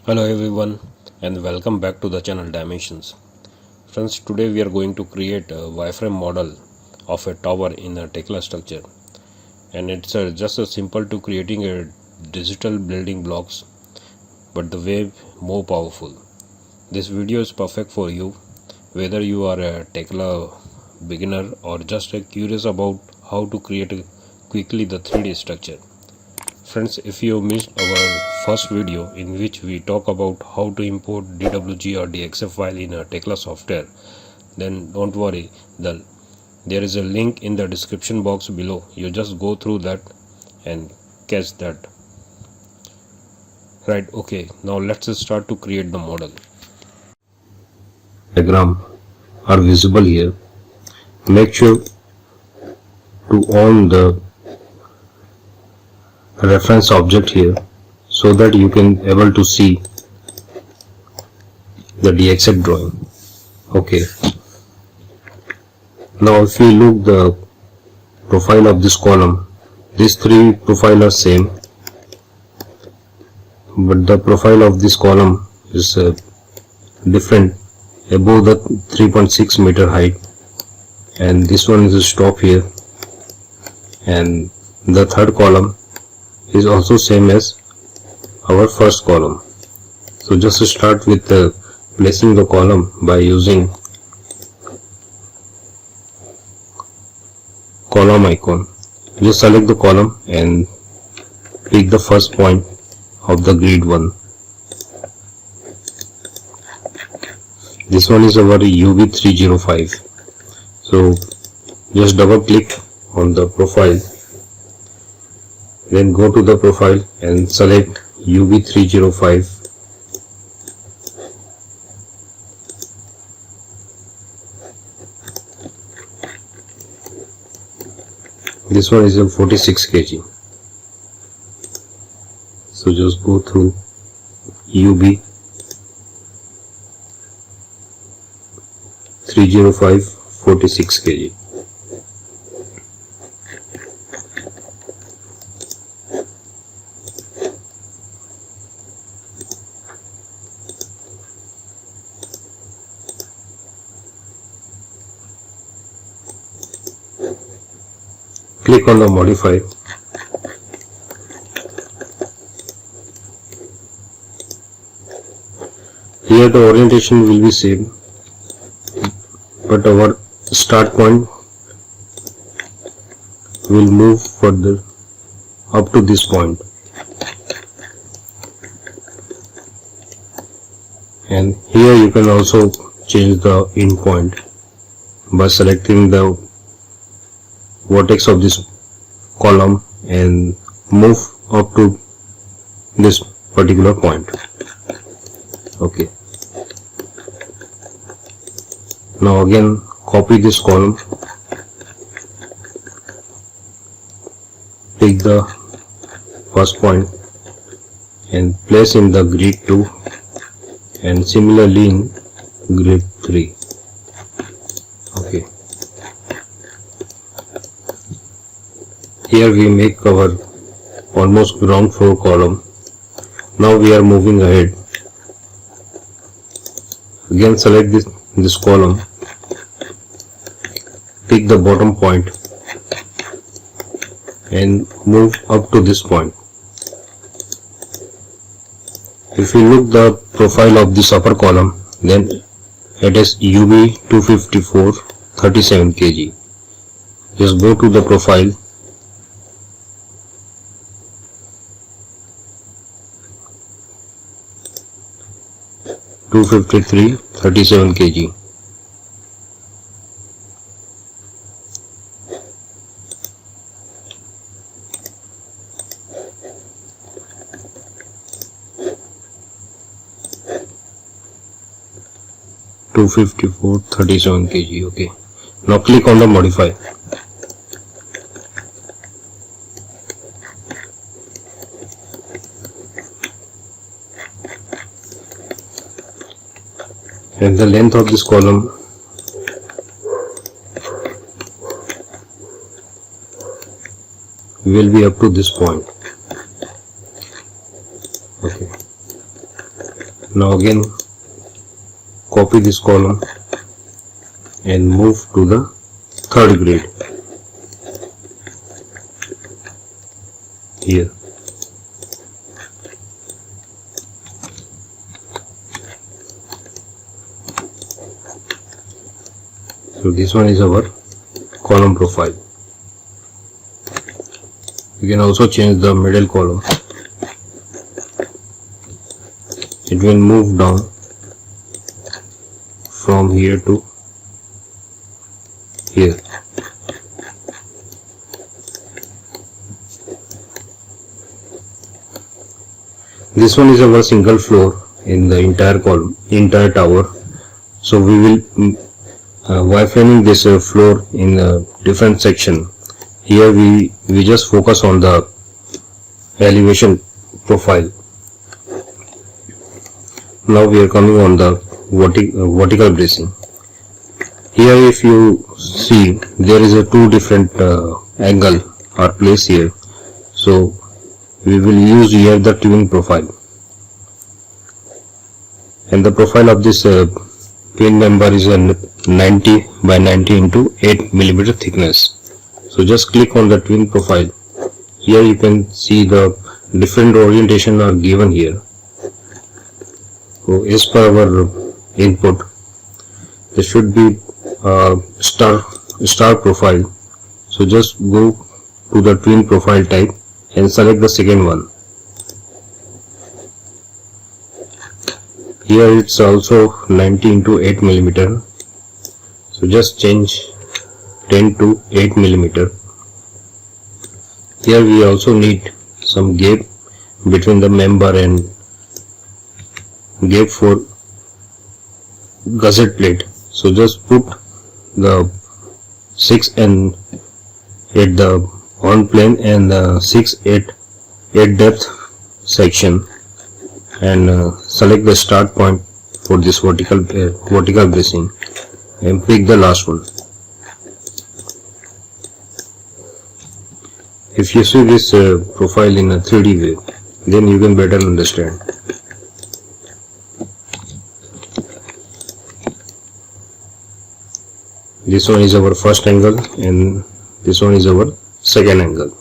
Hello everyone and welcome back to the channel Dimensions. Friends, today we are going to create a wireframe model of a tower in a Tekla structure, and it's just as simple to creating a digital building blocks, but the way more powerful. This video is perfect for you whether you are a Tekla beginner or just curious about how to create quickly the 3D structure. Friends, if you missed our first video in which we talk about how to import DWG or DXF file in a Tekla software, then don't worry, there is a link in the description box below. You just go through that and catch that. Right, okay, now let's start to create the model. Diagram are visible here. Make sure to on the reference object here so that you can able to see the DXF drawing. Okay, now if we look the profile of this column, these three profiles are same, but the profile of this column is different above the 3.6 meter height, and this one is a stop here, and the third column is also same as our first column. So just start with placing the column by using column icon. Just select the column and pick the first point of the grid one. This one is our UV305. So just double click on the profile, then go to the profile and select UV305. This one is a 46 kg. So just go through UV 305 46 kg. Click on the modify. Here the orientation will be same, but our start point will move further up to this point, and here you can also change the end point by selecting the vertex of this column and move up to this particular point. Okay, now again copy this column, pick the first point and place in the grid 2 and similarly in grid 3. Okay, here we make our almost ground floor column. Now we are moving ahead. Again select this column, pick the bottom point and move up to this point. If you look the profile of this upper column, then it is UV 254 37 kg. Just go to the profile, (253) 37 kg. (254) 37 kg. Okay, now click on the modify. And the length of this column will be up to this point. Okay, Now again copy this column and move to the third grid here. So this one is our column profile. You can also change the middle column. It will move down from here to here. This one is our single floor in the entire column, entire tower. So we will wireframing this floor in a different section. Here we just focus on the elevation profile. Now we are coming on the vertical bracing. Here if you see, there is a two different angle are placed here. So we will use here the twin profile, and the profile of this twin member is a 90 by 90 into 8 millimeter thickness. So just click on the twin profile. Here you can see the different orientation are given here. So as per our input, there should be star profile. So just go to the twin profile type and select the second one. Here it's also 90 into 8 millimeter. So just change 10 to 8 millimeter. Here we also need some gap between the member and gap for gusset plate. So just put the 6 and 8 the on plane and the 6, 8 depth section, and select the start point for this vertical bracing and pick the last one. If you see this profile in a 3D way, then you can better understand. This one is our first angle and this one is our second angle.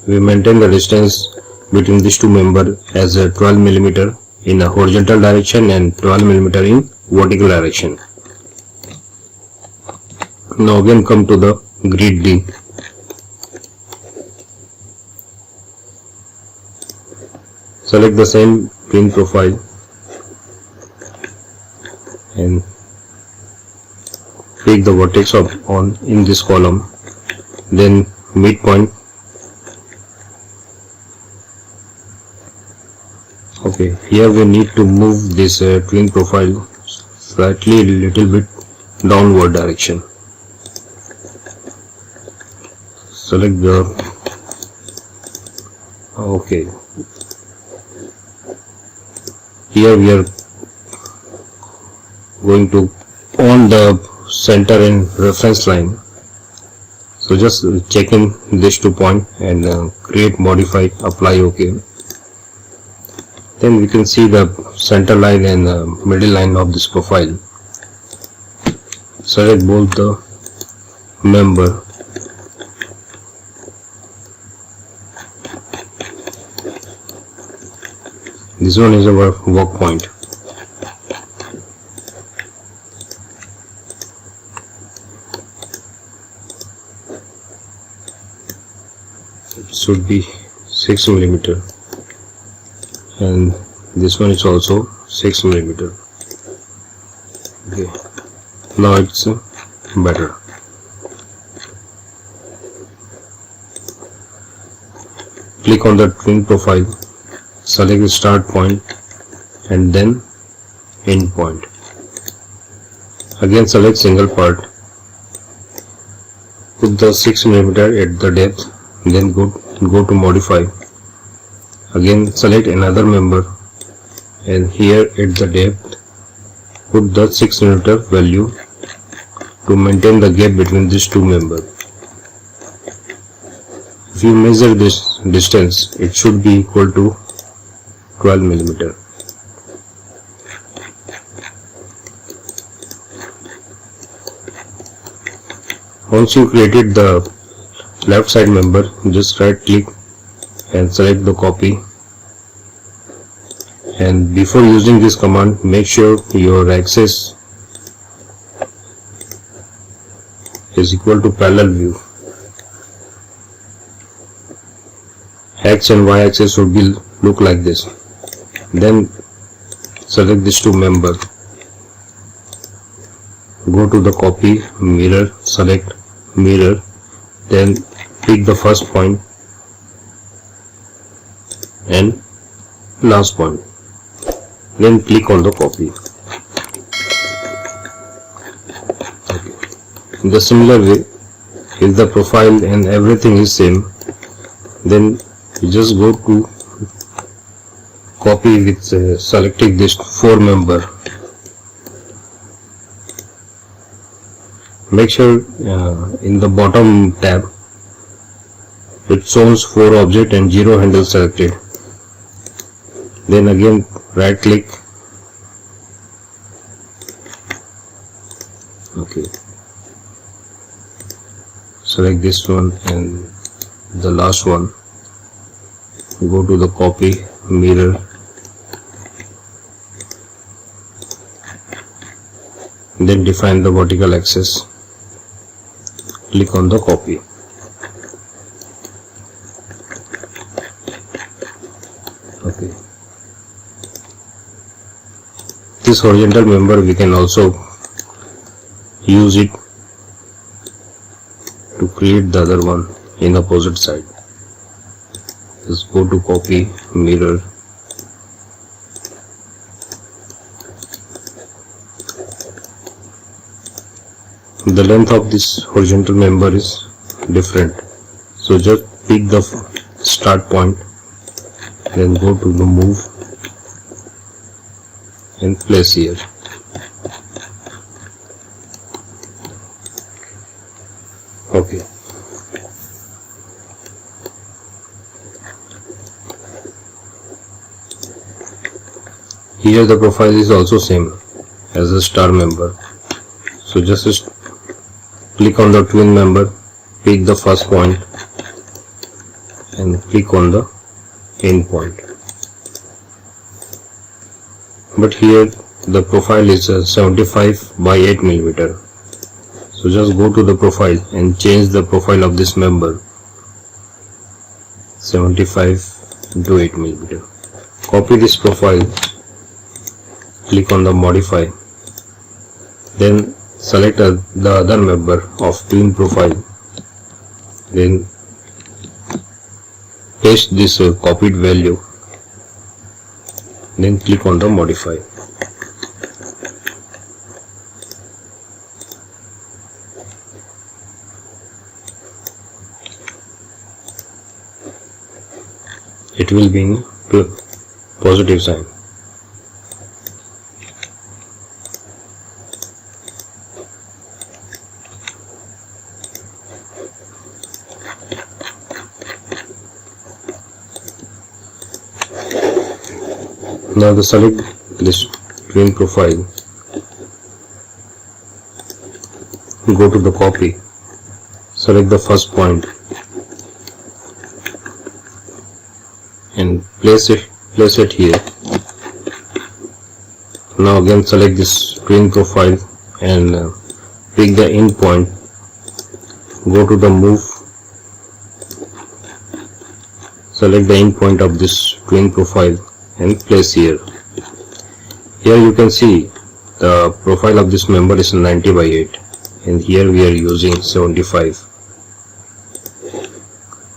We maintain the distance between these two members as a 12 millimeter in a horizontal direction and 12 millimeter in vertical direction. Now again come to the grid D. Select the same twin profile and pick the vertex on in this column, then midpoint. Okay, here we need to move this twin profile slightly a little bit downward direction. Select the okay. Here we are going to on the center and reference line. So just check in these 2 points and create, modify, apply OK. Then we can see the center line and the middle line of this profile. Select both the member. This one is our work point. It should be 6 millimeter, and this one is also 6 millimeter. Okay, now it's better. Click on the twin profile, select the start point and then end point. Again select single part, put the 6 millimeter at the depth, then go to modify. Again select another member and here at the depth put the 6 millimeter value to maintain the gap between these two members. If if you measure this distance, it should be equal to 12 millimeter. Once you created the left side member, just right click and select the copy, and before using this command, make sure your axis is equal to parallel view. X and Y axis should be look like this. Then select these two member, go to the copy, mirror, select mirror, then pick the first point and last point, then click on the copy. In the similar way, if the profile and everything is same, then you just go to copy with selecting this 4 member. Make sure in the bottom tab it shows 4 object and 0 handle selected. Then again right click, okay, select this one and the last one, go to the copy, mirror, then define the vertical axis, click on the copy. Okay, this horizontal member we can also use it to create the other one in opposite side. Just go to copy, mirror, the length of this horizontal member is different, so just pick the start point, then go to the move and place here. Okay, here the profile is also same as a star member, so just click on the twin member, pick the first point and click on the end point. But here the profile is 75 by 8 millimeter. So just go to the profile and change the profile of this member 75 into 8 millimeter. Copy this profile, click on the modify, then select the other member of twin profile, then paste this copied value, then click on the modify. It will be in positive sign. Now select this twin profile, go to the copy, select the first point and place it here. Now again select this twin profile and pick the end point, go to the move, select the end point of this twin profile and place here. Here you can see the profile of this member is 90 by 8 and here we are using 75.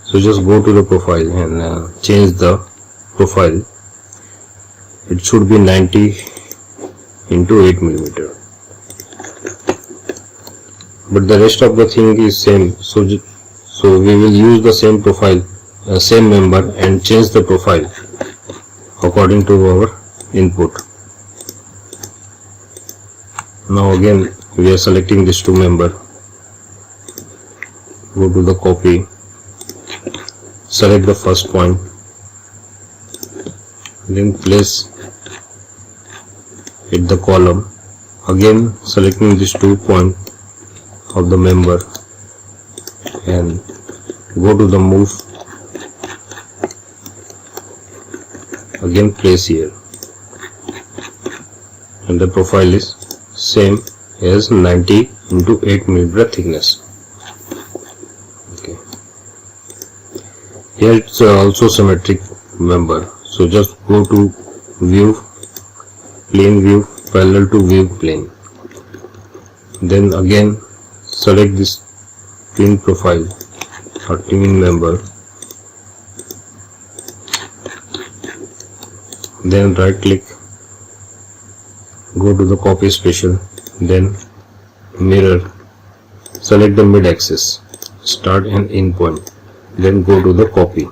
So just go to the profile and change the profile. It should be 90 into 8 millimeter. But the rest of the thing is same. So we will use the same profile, same member and change the profile according to our input. Now again we are selecting this two member, go to the copy, select the first point, then place it the column, again selecting these 2 points of the member and go to the move, again place here, and the profile is same as 90 into 8 mm thickness. Okay, here it's also symmetric member, so just go to view, plane view, parallel to view plane, then again select this twin profile or twin member, then right click, go to the copy special, then mirror, select the mid axis, start and end point, then go to the copy.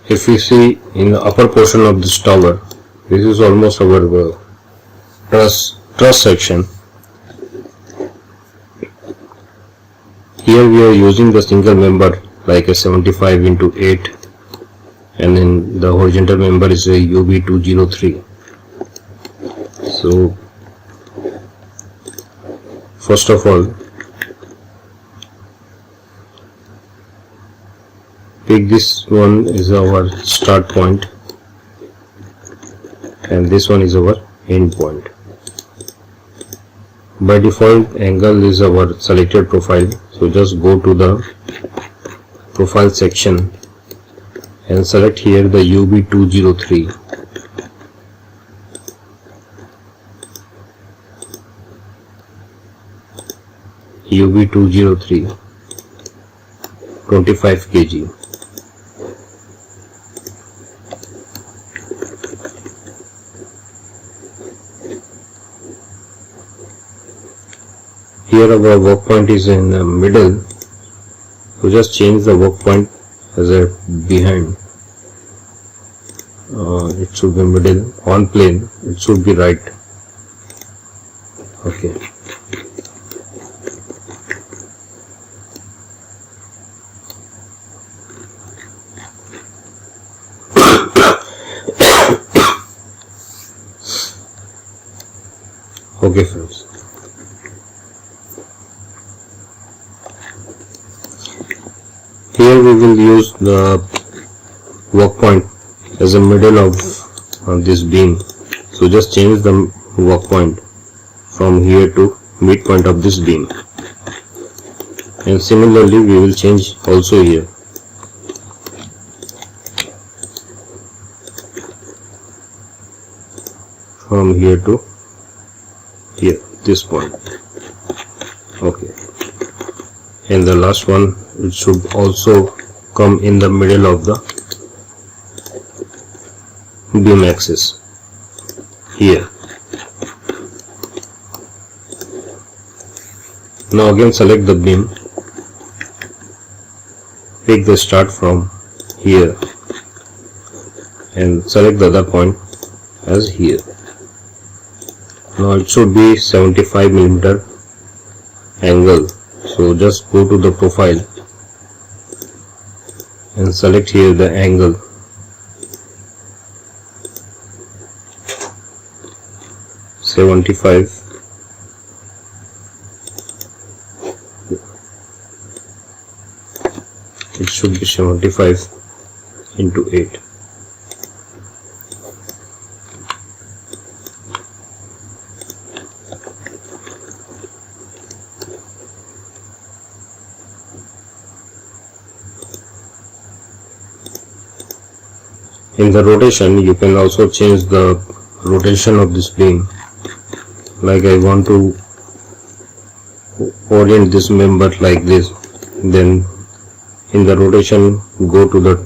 If you see in the upper portion of this tower, this is almost our truss section. Here we are using the single member like a 75 into 8, and then the horizontal member is a UB203. So first of all, pick this one is our start point and this one is our end point. By default, angle is our selected profile, so just go to the profile section and select here the UB203. UB203 25 kg. Here our work point is in the middle, so just change the work point as a behind. It should be middle, on plane it should be right. Okay. Okay friends. Here we will use the work point as a middle of this beam, so just change the work point from here to midpoint of this beam, and similarly we will change also here. From here to here, this point. Okay, and the last one, it should also come in the middle of the beam axis here. Now again select the beam, pick the start from here and select the other point as here. Now it should be 75 mm angle, so just go to the profile and select here the angle. (75). It should be 75 into 8. In the rotation, you can also change the rotation of this beam. Like I want to orient this member like this, then in the rotation go to the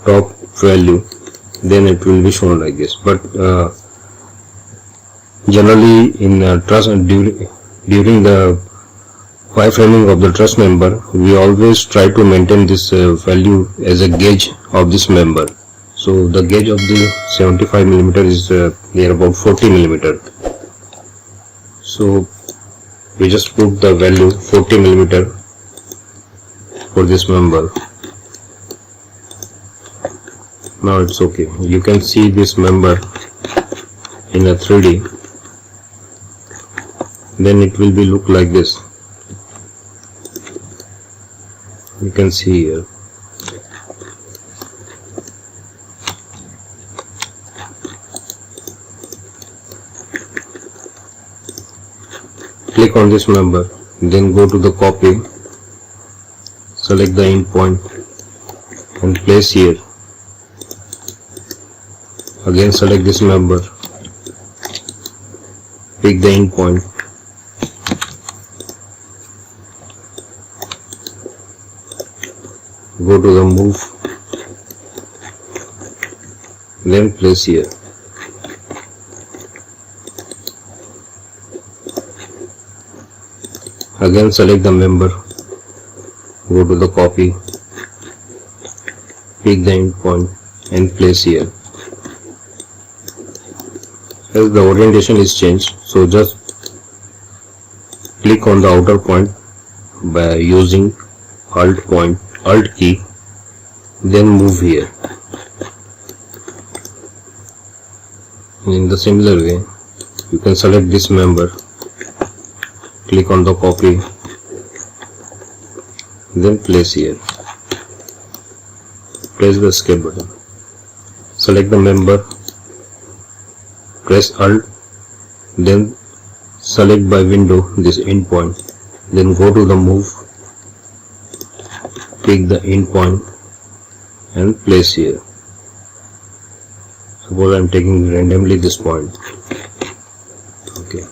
top value, then it will be shown like this. But generally in truss during the wireframing of the truss member, we always try to maintain this value as a gauge of this member. So the gauge of the 75 mm is near about 40 mm. So we just put the value 40 millimeter for this member. Now it's okay. You can see this member in a 3D. Then it will be look like this. You can see here. Click on this member, then go to the copy, select the endpoint and place here. Again select this member, pick the endpoint, go to the move, then place here. Again select the member, go to the copy, pick the endpoint and place here. As the orientation is changed, so just click on the outer point by using Alt key, then move here. In the similar way, you can select this member, click on the copy, then place here. Press the escape button. Select the member, press Alt, then select by window this endpoint, then go to the move, pick the endpoint and place here. Suppose I am taking randomly this point. Okay.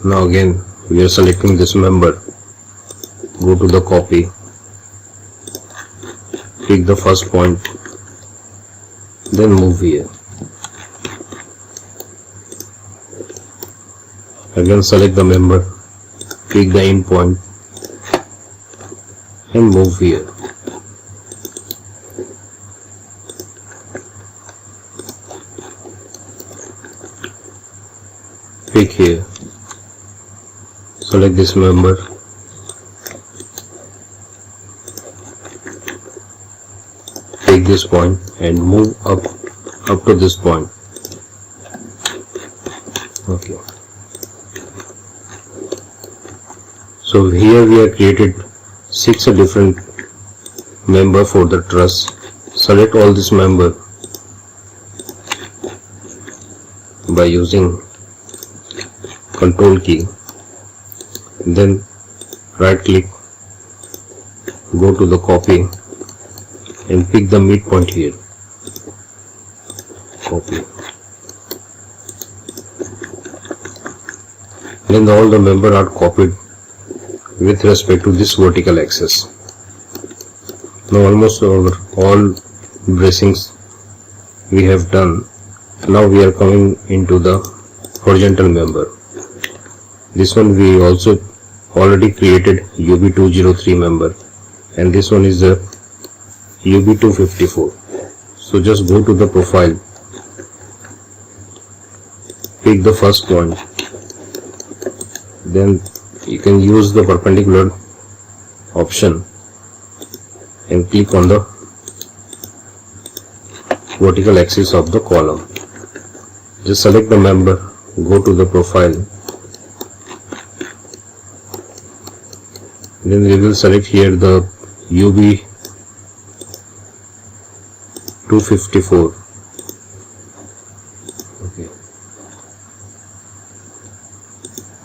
Now again we are selecting this member, go to the copy, pick the first point, then move here. Again select the member, pick the endpoint and move here. Pick here. Select this member, take this point and move up to this point. Okay. So here we have created 6 different member for the truss. Select all this member by using Control key. Then right click, go to the copy and pick the midpoint here. Copy. Then all the member are copied with respect to this vertical axis. Now almost all bracings we have done. Now we are coming into the horizontal member. This one we also already created UB203 member, and this one is the UB254. So just go to the profile, pick the first point, then you can use the perpendicular option and click on the vertical axis of the column. Just select the member, go to the profile, then we will select here the UB254. Okay.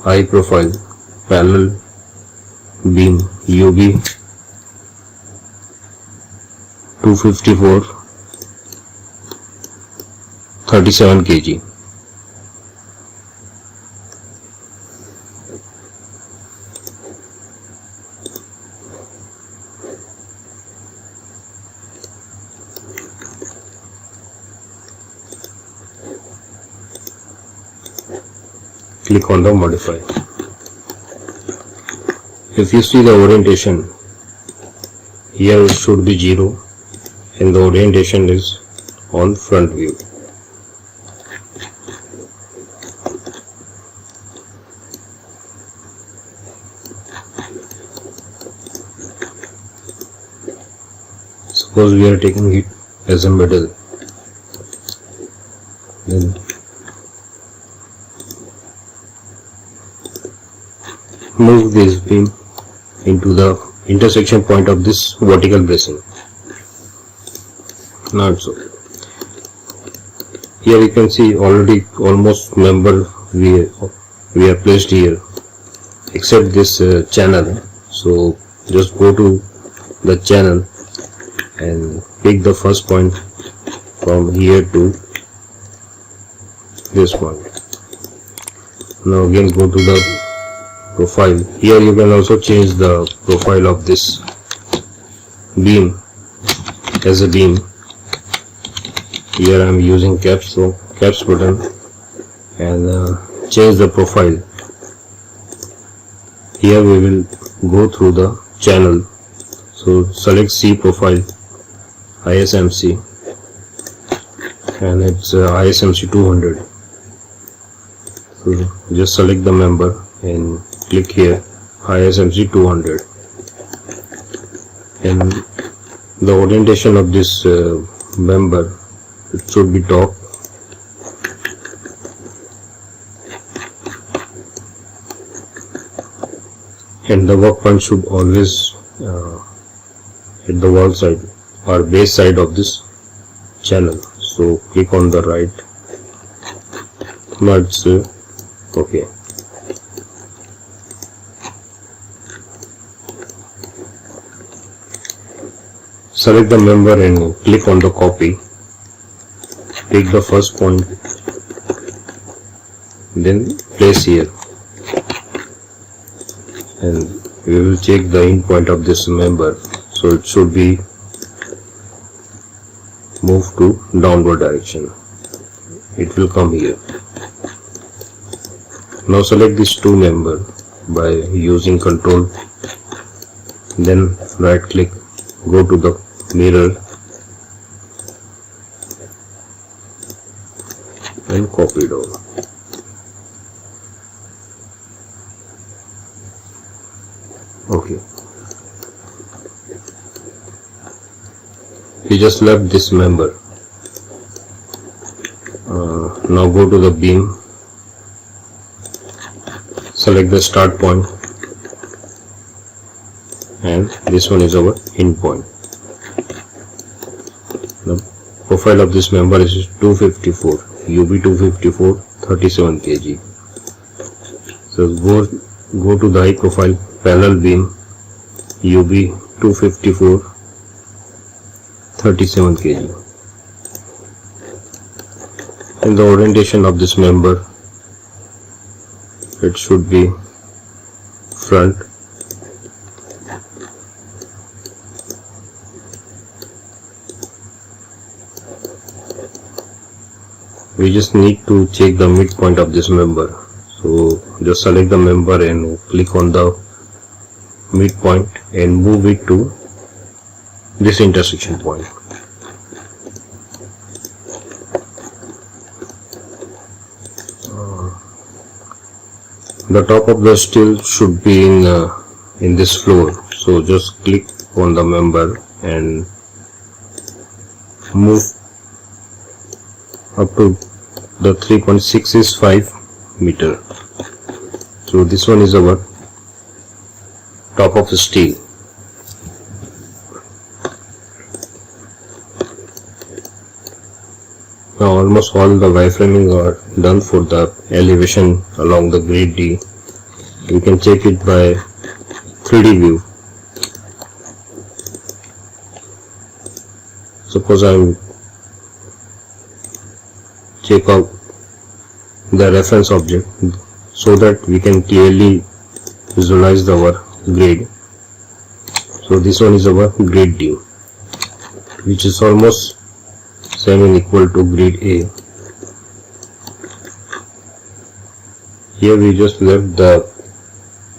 High profile parallel beam UB254 37 kg. Click on the modify. If you see the orientation, here it should be 0 and the orientation is on front view. Suppose we are taking it as a middle, then move this beam into the intersection point of this vertical bracing. Not so. Here you can see already almost member we are placed here, except this channel. So just go to the channel and pick the first point from here to this point. Now again go to the profile. Here you can also change the profile of this beam as a beam. Here I am using caps, so caps button, and change the profile. Here we will go through the channel, so select C profile, ISMC, and it's ISMC 200. So just select the member and click here ISMC 200, and the orientation of this member, it should be top, and the work point should always hit the wall side or base side of this channel. So click on the right. Now it's okay. Select the member and click on the copy. Take the first point, then place here, and we will check the end point of this member. So it should be moved to downward direction. It will come here. Now select these two member by using Control, then right click, go to the mirror and copy it over. Okay. We just left this member. Now go to the beam, select the start point, and this one is our end point. The profile of this member is 254, UB 254, 37 kg. So go to the high profile parallel beam, UB 254, 37 kg. And the orientation of this member, it should be front, we just need to check the midpoint of this member. So just select the member and click on the midpoint and move it to this intersection point. The top of the steel should be in this floor. So just click on the member and move up to the 3.665 meter. So this one is our top of the steel. Now almost all the wireframing are done for the elevation along the grade D. You can check it by 3D view. Suppose I check out the reference object so that we can clearly visualize our grade. So this one is our grade D, which is almost same equal to grade A. Here we just left the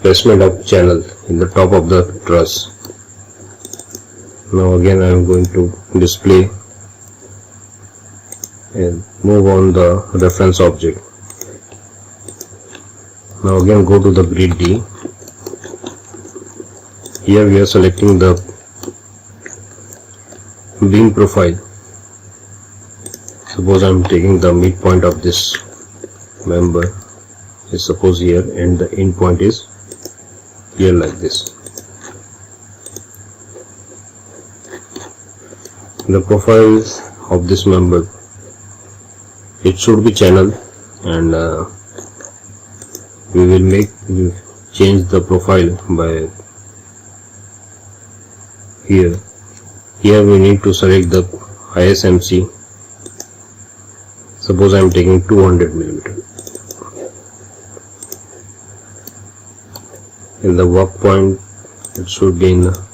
placement of channel in the top of the truss. Now again I am going to display and move on the reference object. Now again go to the grid D. Here we are selecting the beam profile. Suppose I am taking the midpoint of this member is suppose here, and the end point is here like this. The profile of this member, it should be channel, and we will change the profile by here we need to select the ISMC. Suppose I am taking 200 mm. In the work point, it should be in the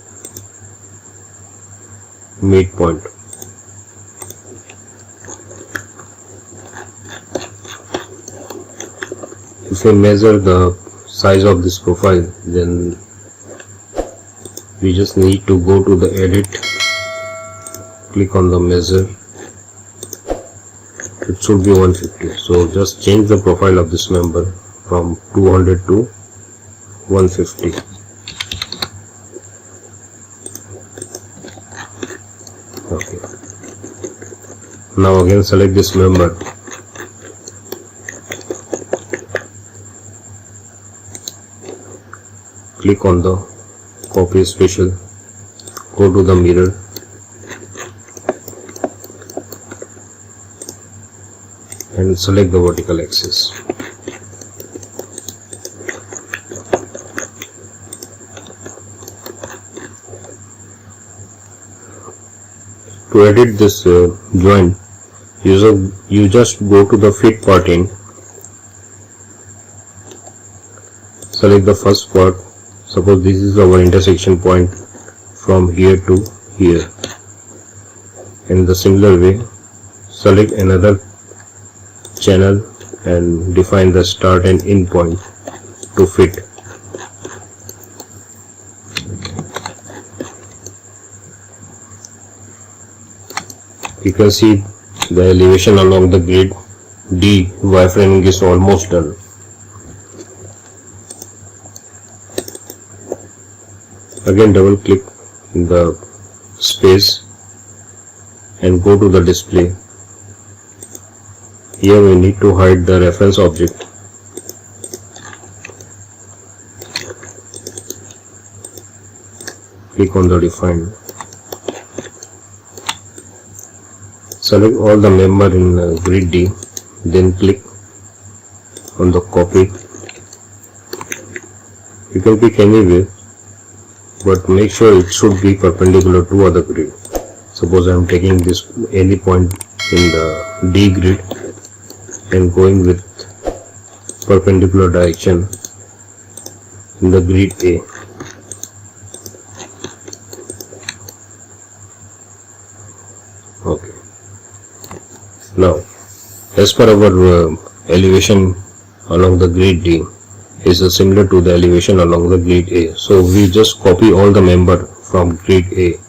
midpoint. If we measure the size of this profile, then we just need to go to the edit, click on the measure. It should be 150. So just change the profile of this member from 200 to 150. Okay. Now again select this member. Click on the copy special, go to the mirror, and select the vertical axis. To edit this joint, you just go to the fit part in, select the first part. Suppose this is our intersection point from here to here. In the similar way, select another channel and define the start and end point to fit. You can see the elevation along the grid D wireframing is almost done. Again double click in the space and go to the display. Here we need to hide the reference object. Click on the define. Select all the member in grid D, then click on the copy. You can pick anywhere, but make sure it should be perpendicular to other grid. Suppose I am taking this any point in the D grid and going with perpendicular direction in the grid A. Okay. Now, as per our elevation along the grid D is similar to the elevation along the grid A. So we just copy all the member from grid D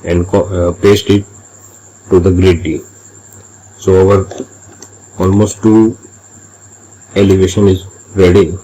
and paste it to the grid D. So our almost 2 elevation is ready.